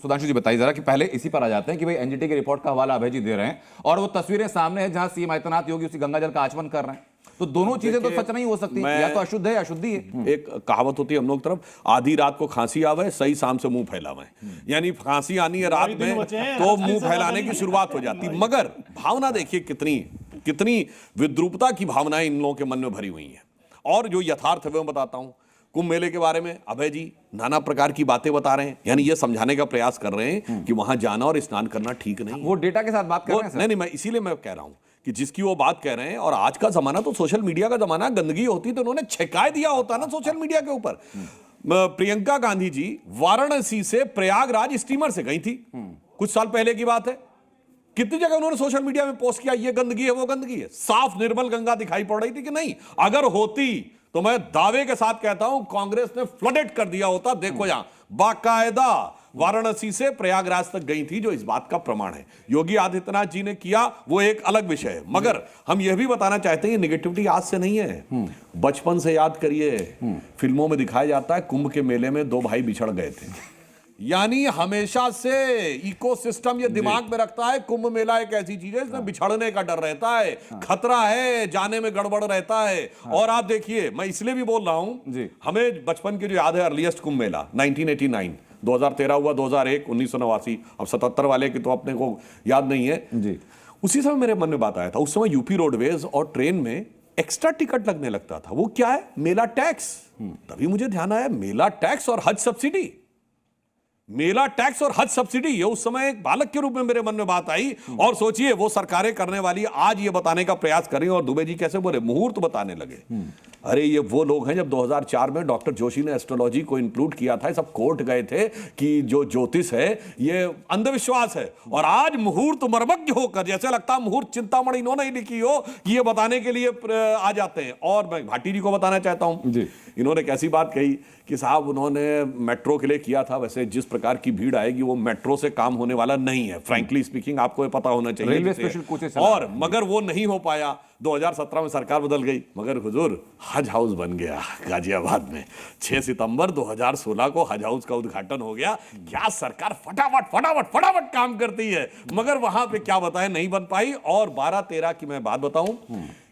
सुधांशु जी बताइए जरा कि पहले इसी पर आ जाते हैं कि भाई एनजीटी की रिपोर्ट का हवाला अभय जी दे रहे हैं और वो तस्वीरें सामने है जहां सीएम आदित्यनाथ योगी उसी गंगा जल का आचमन कर रहे हैं, तो दोनों चीजें तो सच नहीं हो सकती, या तो अशुद्ध है या अशुद्धि है। एक कहावत होती है हम लोग तरफ, आधी रात को खांसी आवे सही शाम से मुंह फैलावे, यानी खांसी आनी है रात में तो मुंह फैलाने की शुरुआत हो जाती। मगर भावना देखिए कितनी विद्रूपता की भावनाएं इन लोगों के मन में भरी हुई हैं। और जो यथार्थ है वो बताता हूं, कुंभ मेले के बारे में अभय जी नाना प्रकार की बातें बता रहे हैं, यानी ये समझाने का प्रयास कर रहे हैं कि वहां जाना और स्नान करना ठीक नहीं है। वो डेटा के साथ बात कर रहे हैं। नहीं, मैं इसीलिए मैं कह रहा हूं कि जिसकी वो बात कह रहे हैं, और आज का जमाना तो सोशल मीडिया का जमाना, गंदगी होती तो उन्होंने छिड़काए दिया होता ना सोशल मीडिया के ऊपर। प्रियंका गांधी जी वाराणसी से प्रयागराज स्टीमर से गई थी, कुछ साल पहले की बात है। कितनी जगह उन्होंने सोशल मीडिया में पोस्ट किया ये गंदगी है वो गंदगी है, साफ निर्मल गंगा दिखाई पड़ रही थी कि नहीं? अगर होती तो मैं दावे के साथ कहता हूं कांग्रेस ने फ्लडेड कर दिया होता। देखो यहां बाकायदा वाराणसी से प्रयागराज तक गई थी, जो इस बात का प्रमाण है। योगी आदित्यनाथ जी ने किया वो एक अलग विषय है, मगर हम यह भी बताना चाहते हैं निगेटिविटी आज से नहीं है, बचपन से याद करिए। फिल्मों में दिखाया जाता है कुंभ के मेले में दो भाई बिछड़ गए थे, यानी हमेशा से इकोसिस्टम ये दिमाग में रखता है कुंभ मेला एक ऐसी चीज है इसमें बिछड़ने का डर रहता है, खतरा है, जाने में गड़बड़ रहता है। और आप देखिए, मैं इसलिए भी बोल रहा हूं, हमें बचपन की जो याद है अर्लीस्ट कुंभ मेला 1989, 2013 हुआ, 2001, 1989, अब 77 वाले की तो अपने को याद नहीं है जी। उसी समय मेरे मन में बात आया था, उस समय यूपी रोडवेज और ट्रेन में एक्स्ट्रा टिकट लगने लगता था। वो क्या है? मेला टैक्स। तभी मुझे ध्यान आया, मेला टैक्स और हज सब्सिडी, मेला टैक्स और हज सब्सिडी, ये उस समय एक बालक के रूप में मेरे मन में बात आई। और सोचिए वो सरकारें करने वाली आज ये बताने का प्रयास कर रही हैं, और दुबे जी कैसे बोले मुहूर्त बताने लगे। अरे ये वो लोग हैं, जब 2004 में डॉक्टर जोशी ने एस्ट्रोलॉजी को इंक्लूड किया था, सब कोर्ट गए थे कि जो ज्योतिष है ये अंधविश्वास है, और आज मुहूर्त मर्मज्ञ होकर, जैसे लगता है मुहूर्त चिंतामणि इन्होंने ही लिखी हो, ये बताने के लिए आ जाते हैं। और मैं भाटी जी को बताना चाहता हूं, इन्होंने कैसी बात कही कि साहब उन्होंने मेट्रो के लिए किया था, वैसे जिस प्रकार की भीड़ आएगी वो मेट्रो से काम होने वाला नहीं है, फ्रैंकली स्पीकिंग, आपको ये पता होना चाहिए। रेलवे स्पेशल कोचेस और मगर वो नहीं हो पाया। 2017 में सरकार बदल गई, मगर हुजूर हज हाउस बन गया गाजियाबाद में। 6 सितंबर 2016 को हज हाउस का उद्घाटन हो गया। क्या सरकार फटाफट काम करती है, मगर वहां पे क्या बताएं नहीं बन पाई। और 12-13 की मैं बात बताऊं,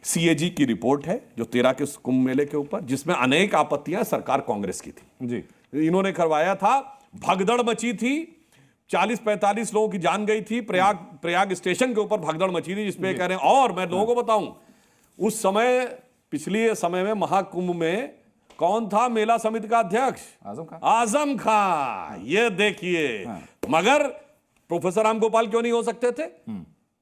सीएजी की रिपोर्ट है जो 13 के कुंभ मेले के ऊपर, जिसमें अनेक आपत्तियां सरकार कांग्रेस की थी जी। इन्होंने करवाया था, भगदड़ मची थी, 40-45 लोगों की जान गई थी, प्रयाग स्टेशन के ऊपर भगदड़ मची थी, जिसपे कह रहे हैं। और मैं लोगों को बताऊं, उस समय पिछले समय में महाकुंभ में कौन था मेला समिति का अध्यक्ष? आजम खान। ये देखिए, मगर प्रोफेसर राम गोपाल क्यों नहीं हो सकते थे?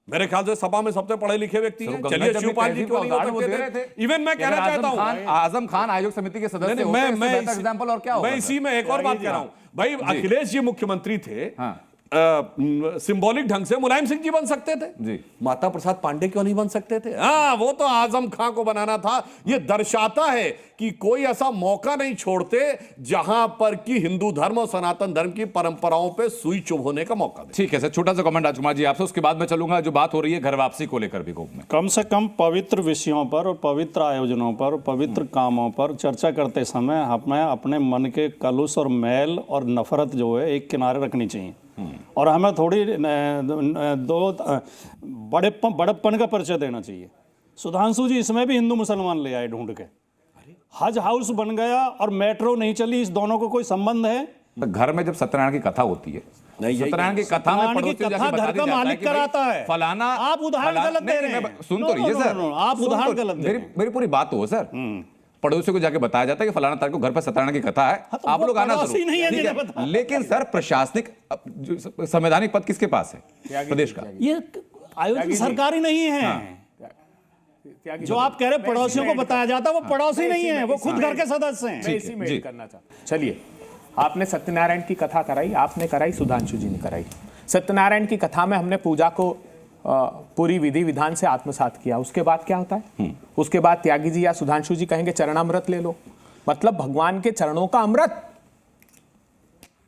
मेरे ख्याल से सभा में सबसे पढ़े लिखे व्यक्ति हैं। चलिए शिवपाल जी क्यों नहीं हो सकते थे? इवन मैं कहना चाहता हूं, आजम खान आयोग समिति के सदस्य होते हैं, इससे बेहतर एग्जांपल और क्या होगा? मैं इसी में एक और बात कह रहा हूं भाई, अखिलेश जी मुख्यमंत्री थे, सिंबॉलिक ढंग से मुलायम सिंह जी बन सकते थे जी, माता प्रसाद पांडे क्यों नहीं बन सकते थे? हाँ, वो तो आजम खान को बनाना था। ये दर्शाता है कि कोई ऐसा मौका नहीं छोड़ते जहां पर कि हिंदू धर्म और सनातन धर्म की परंपराओं पे सुई चुभ होने का मौका दे। ठीक है सर, छोटा सा कमेंट राजकुमार जी आपसे, उसके बाद मैं चलूंगा जो बात हो रही है घर वापसी को लेकर भी। कम से कम पवित्र विषयों पर और पवित्र आयोजनों पर और पवित्र कामों पर चर्चा करते समय हमें अपने मन के कलुष और मैल और नफरत जो है एक किनारे रखनी चाहिए, और हमें थोड़ी दो बड़प्पन का परिचय देना चाहिए। सुधांशु जी इसमें भी हिंदू मुसलमान ले आए ढूंढ के, हज हाउस बन गया और मेट्रो नहीं चली, इस दोनों को कोई संबंध है? तो घर में जब सत्यनारायण की कथा होती है, सत्यनारायण की कथा में घर का मालिक कराता है फलाना, आप उदाहरण गलत दे रहे हैं। सुन तो रहिए सर, आप उदाहरण गलत दे रहे हैं। मेरी पूरी बात हो सर, पड़ोसियों को जाके बताया जाता है कि फलाना तारीख को घर पर सत्यनारायण की कथा है, तो आप लोग आना जरूर। लेकिन सर प्रशासनिक संवैधानिक पद किसके पास है प्रदेश का? ये आयोजन सरकारी नहीं है। जो आप कह रहे पड़ोसियों को बताया जाता वो पड़ोसी नहीं है, वो खुद घर के सदस्य हैं। मैं इसी में करना चाहता। चलिए, आपने सत्यनारायण की कथा कराई, आपने कराई, सुधांशु जी ने कराई। सत्यनारायण की कथा में हमने पूजा को पूरी विधि विधान से आत्मसात किया। उसके बाद क्या होता है? उसके बाद त्यागी जी या सुधांशु जी कहेंगे चरणामृत ले लो, मतलब भगवान के चरणों का अमृत।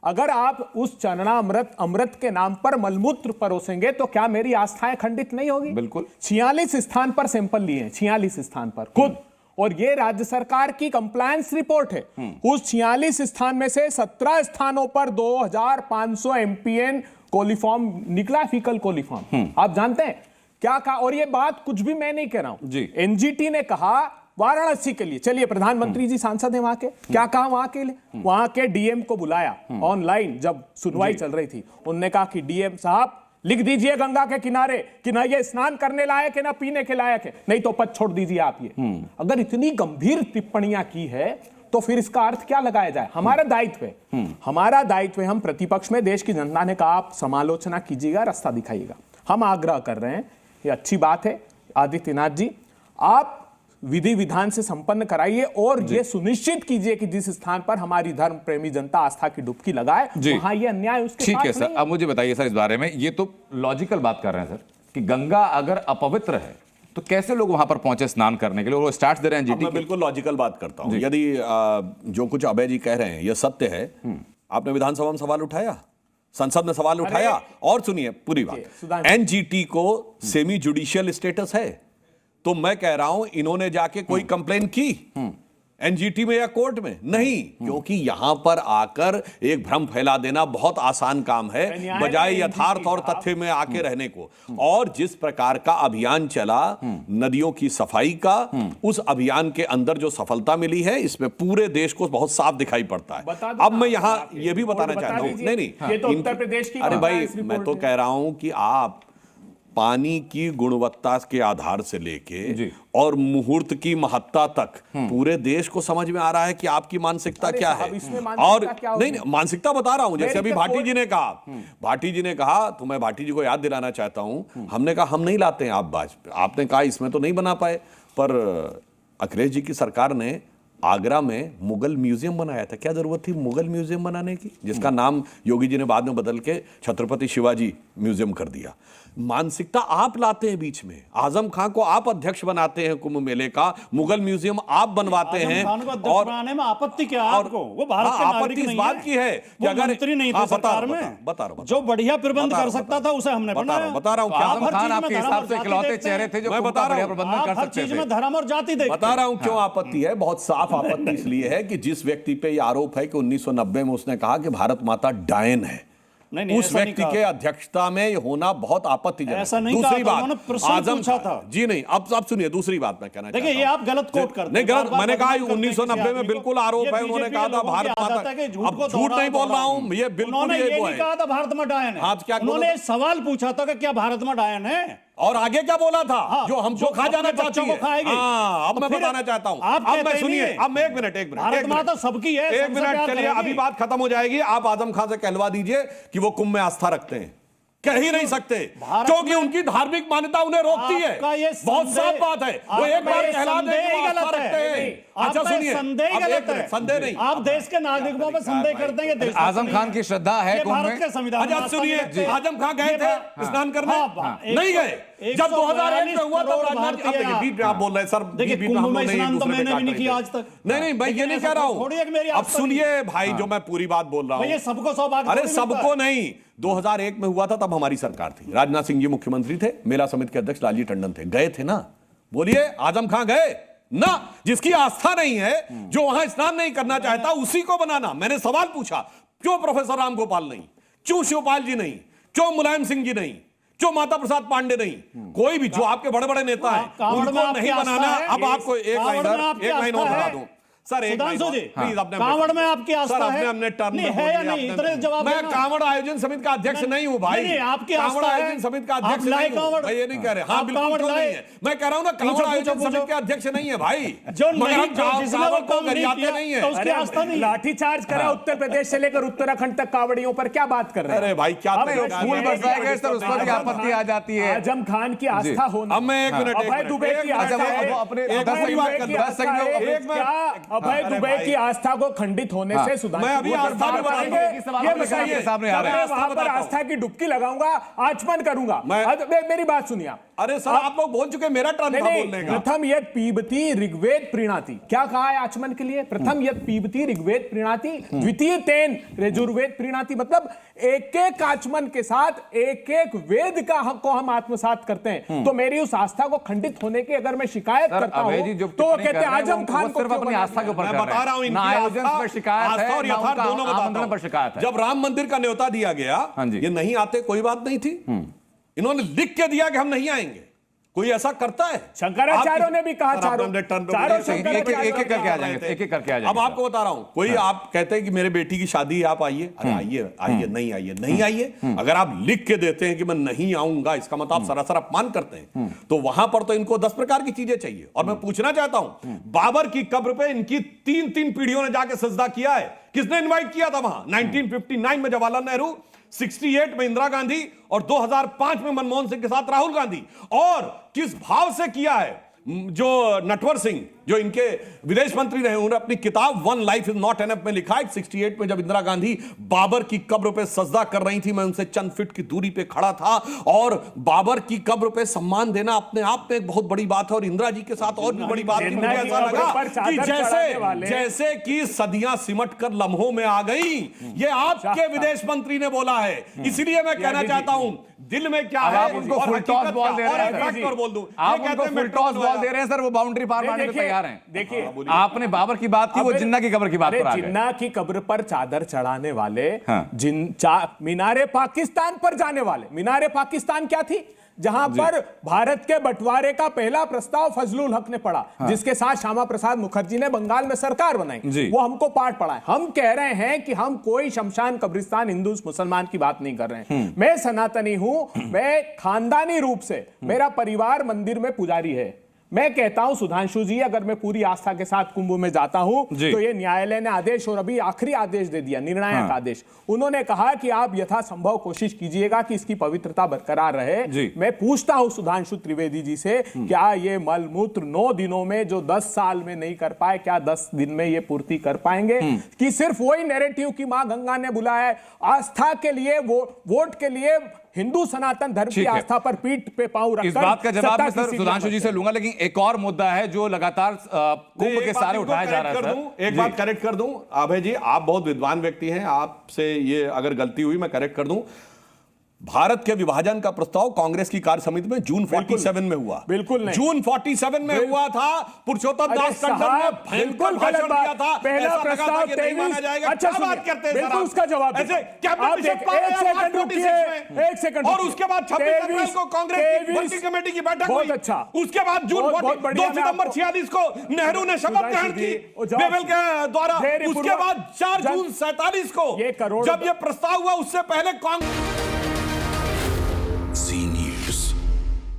अगर आप उस चरणामृत अमृत के नाम पर मलमूत्र परोसेंगे तो क्या मेरी आस्थाएं खंडित नहीं होगी? बिल्कुल। 46 स्थान पर सैंपल लिए हैं, 46 स्थान पर खुद, और ये राज्य सरकार की कंप्लायंस रिपोर्ट है। उस 46 स्थान में से 17 स्थानों पर 2500 एमपीएन कोलीफॉर्म निकला, फीकल कोलीफॉर्म। आप जानते हैं क्या कहा? और ये बात कुछ भी मैं नहीं कह रहा हूं जी। एनजीटी ने कहा वाराणसी के लिए, चलिए प्रधानमंत्री जी सांसद हैं वहां के, क्या कहा वहां के लिए? वहां के डीएम को बुलाया ऑनलाइन जब सुनवाई चल रही थी, उन्होंने कहा कि डीएम साहब लिख दीजिए गंगा के किनारे कि ना ये स्नान करने लायक है ना पीने के लायक है, नहीं तो पद छोड़ दीजिए आप ये। अगर इतनी गंभीर टिप्पणियां की है तो फिर इसका अर्थ क्या लगाया जाए? हमारा दायित्व है, हमारा दायित्व है, हम प्रतिपक्ष में, देश की जनता ने कहा आप समालोचना कीजिएगा, रास्ता दिखाइएगा। हम आग्रह कर रहे हैं, ये अच्छी बात है आदित्यनाथ जी, आप विधि विधान से संपन्न कराइए और ये सुनिश्चित कीजिए कि जिस स्थान पर हमारी धर्म प्रेमी जनता आस्था की डुबकी लगाए वहां ये अन्याय उसके ठीक साथ है सर। अब मुझे बताइए सर इस बारे में, ये तो लॉजिकल बात कर रहे हैं सर कि गंगा अगर अपवित्र है तो कैसे लोग वहां पर पहुंचे स्नान करने के लिए, वो स्टार्ट दे रहे हैं जीटी। मैं बिल्कुल लॉजिकल बात करता हूं। यदि जो कुछ अभय जी कह रहे हैं यह सत्य है, आपने विधानसभा में सवाल उठाया, संसद में सवाल उठाया, और सुनिए पूरी बात, एनजीटी को सेमी जुडिशियल स्टेटस है, तो मैं कह रहा हूं इन्होंने जाके कोई कंप्लेन की एनजीटी में या कोर्ट में? नहीं, क्योंकि यहां पर आकर एक भ्रम फैला देना बहुत आसान काम है बजाय यथार्थ और तथ्य में आके रहने को। और जिस प्रकार का अभियान चला नदियों की सफाई का, उस अभियान के अंदर जो सफलता मिली है इसमें पूरे देश को बहुत साफ दिखाई पड़ता है। अब मैं यहां यह भी बताना चाहता हूं, नहीं ये तो उत्तर प्रदेश की, अरे भाई मैं तो कह रहा हूं कि आप पानी की गुणवत्ता के आधार से लेके और मुहूर्त की महत्ता तक पूरे देश को समझ में आ रहा है कि आपकी मानसिकता क्या है। और नहीं, मानसिकता बता रहा हूं, जैसे अभी भाटी जी ने कहा, तो मैं भाटी जी को याद दिलाना चाहता हूं, हमने कहा हम नहीं लाते हैं आप आपने कहा इसमें तो नहीं बना पाए, पर अखिलेश जी की सरकार ने आगरा में मुगल म्यूजियम बनाया था। क्या जरूरत थी मुगल म्यूजियम बनाने की, जिसका नाम योगी जी ने बाद में बदल के छत्रपति शिवाजी म्यूजियम कर दिया। मानसिकता आप लाते हैं बीच में, आजम खान को आप अध्यक्ष बनाते हैं कुंभ मेले का, मुगल म्यूजियम आप बनवाते हैं, और बनाने में आपत्ति क्या है आपको? वो भारत के नागरिक इस बात की है कि अगर मंत्री नहीं थे सरकार में, बता रहा हूं जो बढ़िया प्रबंध कर सकता था उसे हमने बनाया। बता रहा हूं क्या आजम खान आपके हिसाब से इकलौते चेहरे थे जो मैं बता रहा हूं प्रबंधन कर सकते थे। धर्म और जाति देखते, बता रहा हूं क्यों आपत्ति है। बहुत साफ आपत्ति इसलिए है कि जिस व्यक्ति पे यह आरोप है कि 1990 में उसने कहा कि भारत माता डायन है, उस व्यक्ति के अध्यक्षता में होना बहुत आपत्तिजनक। दूसरी बात आजम था जी नहीं, अब सुनिए दूसरी बात मैं कहना देखिए, ये आप गलत कोट करते हैं। नहीं गलत, मैंने कहा 1990 में बिल्कुल आरोप है, उन्होंने कहा था भारत माता, अब झूठ नहीं बोल रहा हूं, ये बिल्कुल ये नहीं कहा था भारत में डायन है। आज क्या उन्होंने सवाल पूछा था कि क्या भारत में डायन है, और आगे क्या बोला था जो हमको खा जाना चाहती है। अब मैं बताना चाहता हूं, अब मैं सुनिए, अब मैं एक मिनट भारत माता सबकी है, एक मिनट चलिए, अभी बात खत्म हो जाएगी। आप आजम खान से कहलवा दीजिए कि वो कुंभ में आस्था रखते हैं। कह ही नहीं सकते क्योंकि उनकी धार्मिक मान्यता उन्हें रोकती है। बहुत साफ बात है, वो एक बार कहला दे कि वो आस्था रखते हैं। अच्छा सुनिए, संदेह नहीं, आप देश के नागरिकों पर संदेह करते हैं। आजम खान की श्रद्धा है कुंभ में। अच्छा सुनिए, आजम खान गए थे स्नान करने? नहीं गए। जब 2001 में हुआ तब राजनाथ, बीच में आप बोल रहे हैं सर, देखिए कुंभ में स्नान तो मैंने भी नहीं किया आज तक। नहीं मैं ये नहीं कह रहा हूं। अब सुनिए भाई, जो मैं पूरी बात बोल रहा हूं, ये सबको सौभाग्य, अरे सबको नहीं। 2001 में हुआ था तब हमारी सरकार थी, राजनाथ सिंह जी मुख्यमंत्री थे, मेला समिति के अध्यक्ष लालजी टंडन थे, गए थे ना? बोलिए आजम खान गए ना? जिसकी आस्था नहीं है, जो वहां स्नान नहीं करना चाहता, उसी को बनाना। मैंने सवाल पूछा, क्यों प्रोफेसर राम गोपाल नहीं, क्यों शिवपाल जी नहीं, क्यों मुलायम सिंह जी नहीं, क्यों माता प्रसाद पांडे नहीं, कोई भी जो आपके बड़े बड़े नेता हैं उनको नहीं बनाना। अब आपको एक लाइन और बता दूं सर, एक प्लीज अपने कांवड़ में आपकी आस्था है? अपने टर्न है या नहीं? इतने जवाब मैं कांवड़ आयोजन समिति का अध्यक्ष नहीं हूं भाई। आपकी कांवड़ आयोजन समिति का अध्यक्ष नहीं हूं, मैं ये नहीं कह रहे। हाँ बिल्कुल नहीं है, मैं कह रहा हूं ना, कांवड़ आयोजन समिति के अध्यक्ष नहीं है भाई, मगर हम कांवड़ को गरियाते नहीं है। उसकी आस्था नहीं। लाठीचार्ज करा उत्तर प्रदेश से लेकर उत्तराखंड तक कांवड़ियों पर, क्या बात कर रहे हैं? अरे भाई क्या फूल बरसाएंगे सर, उस पर भी आपत्ति आ जाती है। आजम खान की आस्था होना। अब मैं एक मिनट, अभय दुबे की आस्था को खंडित होने से सुधार, मैं अभी आस्था में सामने आ रहा है, वहां पर आस्था की डुबकी लगाऊंगा, आचमन करूंगा। मेरी बात सुनिए आप, अरे सर आप लोग बोल चुके, मेरा टर्न था बोलने का। प्रथम यद पीबती ऋग्वेद प्रीणाति, क्या कहा है आचमन के लिए? प्रथम यद पीबती ऋग्वेद प्रीणाति, द्वितीय तेन यजुर्वेद प्रीणाति। मतलब एक एक आचमन के साथ एक एक वेद को हम आत्मसात करते हैं। तो मेरी उस आस्था को खंडित होने की अगर मैं शिकायत करता हूं तो वो कहते हैं आजम खान को सिर्फ अपनी आस्था के ऊपर मैं बता रहा हूं, इनकी आयोजन पर शिकायत है, और यथार्थ दोनों बताता हूं। पर शिकायत है। जब राम मंदिर का न्योता दिया गया, ये नहीं आते कोई बात नहीं थी, इन्होंने लिख के दिया कि हम नहीं आएंगे। कोई ऐसा करता है? शंकराचार्यों ने भी कहा, चारों एक एक करके आ जाएंगे, एक एक करके आ जाएंगे। अब आपको बता रहा हूं, कोई आप कहते हैं कि मेरे बेटी की शादी, आप आइए। अरे आइए आइए, नहीं आइए नहीं आइए। अगर आप लिख के देते हैं कि मैं नहीं आऊंगा, इसका मतलब आप सरासर अपमान करते हैं। तो वहां पर तो इनको 10 प्रकार की चीजें चाहिए। और मैं पूछना चाहता हूं, बाबर की कब्र पे इनकी 3 पीढ़ियों ने जाके सजदा किया है। किसने इन्वाइट किया था वहां? 1959 में जवाहरलाल नेहरू, 68 में इंदिरा गांधी और 2005 में मनमोहन सिंह के साथ राहुल गांधी। और किस भाव से किया है जो नटवर सिंह, जो इनके विदेश मंत्री रहे, उन्होंने अपनी किताब one life is not enough में लिखा है 68 में जब इंदिरा गांधी बाबर की कब्र पे सजदा कर रही थी, मैं उनसे चंद फीट की दूरी पे खड़ा था। और बाबर की कब्र पे सम्मान देना अपने आप में एक बहुत बड़ी बात है। और इंदिरा जी के साथ और भी बड़ी बात थी, मुझे ऐसा लगा कि जैसे कि सदियां सिमट कर लम्हों में आ गई, ये आपके विदेश मंत्री ने बोला है। इसलिए मैं कहना चाहता हूं, दिल में क्या है आप उनको फुल टॉस बॉल दे रहे हैं, और बोल दूं, आप उनको फुल टॉस बॉल दे रहे हैं सर, वो बाउंड्री पार मारने को तैयार हैं। देखिए, आपने बाबर की बात की, वो जिन्ना की कब्र की बात पर आ गए। जिन्ना की कब्र पर चादर चढ़ाने वाले, मीनारे पाकिस्तान पर जाने वाले। मीनारे पाकिस्तान क्या थी? जहां पर भारत के बंटवारे का पहला प्रस्ताव फजलुल हक ने पढ़ा, जिसके साथ श्यामा प्रसाद मुखर्जी ने बंगाल में सरकार बनाई। वो हमको पाठ पढ़ा है। हम कह रहे हैं कि हम कोई शमशान कब्रिस्तान हिंदू मुसलमान की बात नहीं कर रहे हैं। मैं सनातनी हूं, मैं खानदानी रूप से, मेरा परिवार मंदिर में पुजारी है। मैं कहता हूं सुधांशु जी, अगर मैं पूरी आस्था के साथ कुंभ में जाता हूं तो ये न्यायालय ने आदेश, और अभी आखिरी आदेश दे दिया, निर्णायक आदेश। उन्होंने कहा कि आप यथासंभव कोशिश कीजिएगा कि इसकी पवित्रता बरकरार रहे। मैं पूछता हूं सुधांशु त्रिवेदी जी से, क्या ये मलमूत्र 9 दिनों में जो 10 साल में नहीं कर पाए, क्या 10 दिन में ये पूर्ति कर पाएंगे? कि सिर्फ वही नैरेटिव की मां गंगा ने बुलाया है, आस्था के लिए, वोट के लिए, हिंदू सनातन धर्म की आस्था पर पीठ पे पांव रखकर। इस बात का जवाब मैं सर सुधांशु जी से लूंगा, लेकिन एक और मुद्दा है जो लगातार कुंभ के सारे उठाया जा रहा है सर। एक बात करेक्ट कर दूं, अभय जी, आप बहुत विद्वान व्यक्ति हैं, आपसे ये अगर गलती हुई मैं करेक्ट कर दूं। भारत के विभाजन का प्रस्ताव कांग्रेस की कार्य समिति में जून 47 में हुआ। बिल्कुल नहीं। जून 47 में हुआ था। पुरुषोत्तम दास टंडन ने भयंकर भाषण दिया था। पहला प्रस्ताव 23। अच्छा, बात करते हैं बिल्कुल उसका जवाब ऐसे कैबिनेट एक सेकंड रुकिए, एक सेकंड। और उसके बाद 26 अप्रैल को कांग्रेस वर्किंग कमेटी की बैठक हुई। अच्छा, उसके बाद जून 2 सितंबर 46 को नेहरू ने शपथ ग्रहण की बेवेल के द्वारा। उसके बाद 4 जून 47 को जब यह प्रस्ताव हुआ, उससे पहले कांग्रेस